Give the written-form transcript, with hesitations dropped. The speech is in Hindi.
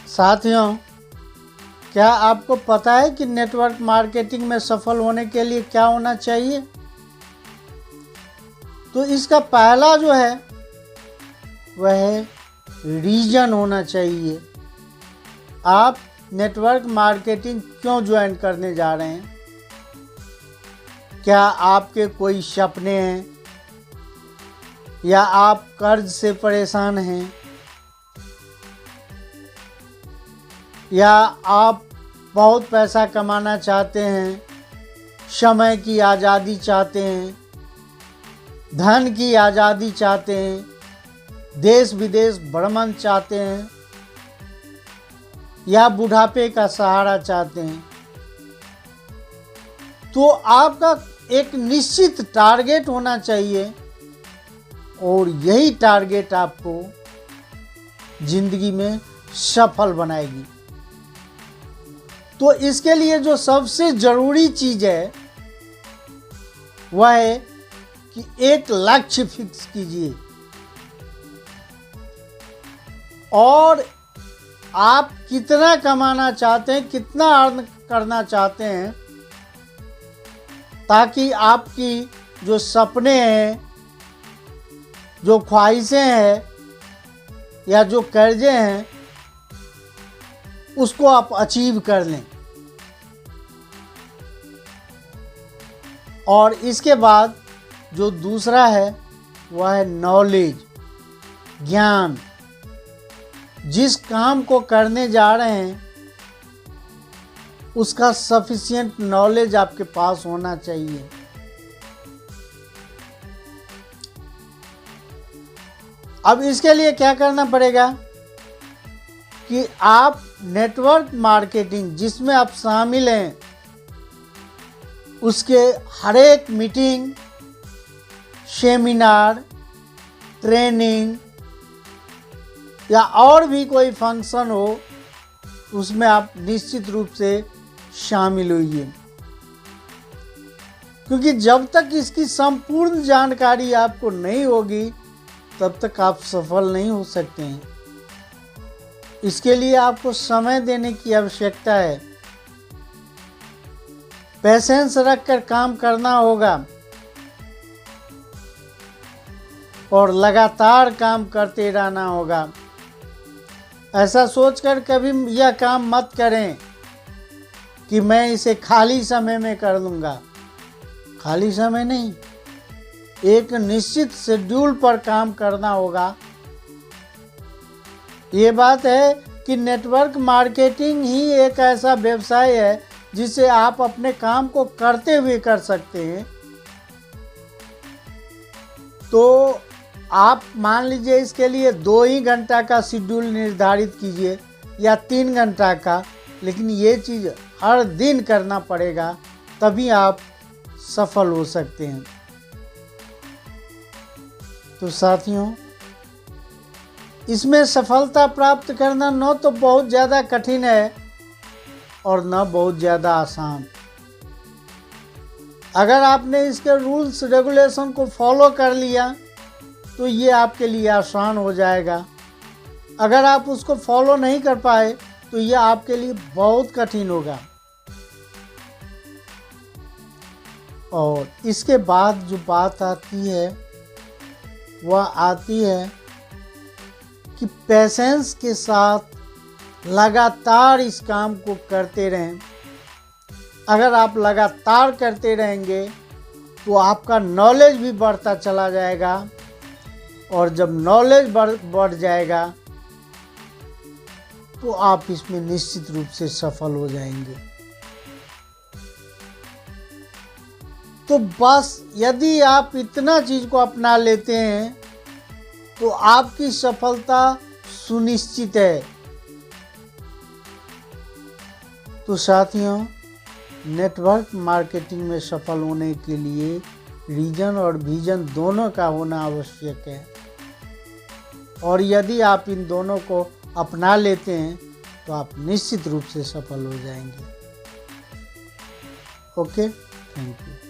साथियों, क्या आपको पता है कि नेटवर्क मार्केटिंग में सफल होने के लिए क्या होना चाहिए? तो इसका पहला जो है वह है रीजन होना चाहिए। आप नेटवर्क मार्केटिंग क्यों ज्वाइन करने जा रहे हैं? क्या आपके कोई सपने हैं या आप कर्ज से परेशान हैं या आप बहुत पैसा कमाना चाहते हैं, समय की आज़ादी चाहते हैं, धन की आज़ादी चाहते हैं, देश विदेश भ्रमण चाहते हैं या बुढ़ापे का सहारा चाहते हैं? तो आपका एक निश्चित टारगेट होना चाहिए और यही टारगेट आपको जिंदगी में सफल बनाएगी। तो इसके लिए जो सबसे ज़रूरी चीज़ है वह है कि एक लक्ष्य फिक्स कीजिए और आप कितना कमाना चाहते हैं, कितना अर्न करना चाहते हैं, ताकि आपकी जो सपने हैं, जो ख्वाहिशें हैं या जो कर्जे हैं उसको आप अचीव कर लें। और इसके बाद जो दूसरा है वह है नॉलेज, ज्ञान। जिस काम को करने जा रहे हैं उसका सफिशिएंट नॉलेज आपके पास होना चाहिए। अब इसके लिए क्या करना पड़ेगा कि आप नेटवर्क मार्केटिंग जिसमें आप शामिल हैं उसके हर एक मीटिंग, सेमिनार, ट्रेनिंग या और भी कोई फंक्शन हो उसमें आप निश्चित रूप से शामिल होइए, क्योंकि जब तक इसकी संपूर्ण जानकारी आपको नहीं होगी तब तक आप सफल नहीं हो सकते हैं। इसके लिए आपको समय देने की आवश्यकता है, पेशेंस रखकर काम करना होगा और लगातार काम करते रहना होगा। ऐसा सोचकर कभी यह काम मत करें कि मैं इसे खाली समय में कर लूँगा। खाली समय नहीं, एक निश्चित शेड्यूल पर काम करना होगा। ये बात है कि नेटवर्क मार्केटिंग ही एक ऐसा व्यवसाय है जिसे आप अपने काम को करते हुए कर सकते हैं। तो आप मान लीजिए इसके लिए 2 ही घंटा का शेड्यूल निर्धारित कीजिए या 3 घंटा का, लेकिन ये चीज़ हर दिन करना पड़ेगा, तभी आप सफल हो सकते हैं। तो साथियों, इसमें सफलता प्राप्त करना न तो बहुत ज़्यादा कठिन है और न बहुत ज़्यादा आसान। अगर आपने इसके रूल्स रेगुलेशन को फॉलो कर लिया तो ये आपके लिए आसान हो जाएगा। अगर आप उसको फॉलो नहीं कर पाए तो ये आपके लिए बहुत कठिन होगा। और इसके बाद जो बात आती है वह आती है कि पेशेंस के साथ लगातार इस काम को करते रहें। अगर आप लगातार करते रहेंगे तो आपका नॉलेज भी बढ़ता चला जाएगा और जब नॉलेज बढ़ जाएगा तो आप इसमें निश्चित रूप से सफल हो जाएंगे। तो बस यदि आप इतना चीज़ को अपना लेते हैं तो आपकी सफलता सुनिश्चित है। तो साथियों, नेटवर्क मार्केटिंग में सफल होने के लिए रीजन और विजन दोनों का होना आवश्यक है, और यदि आप इन दोनों को अपना लेते हैं तो आप निश्चित रूप से सफल हो जाएंगे। Okay, thank you.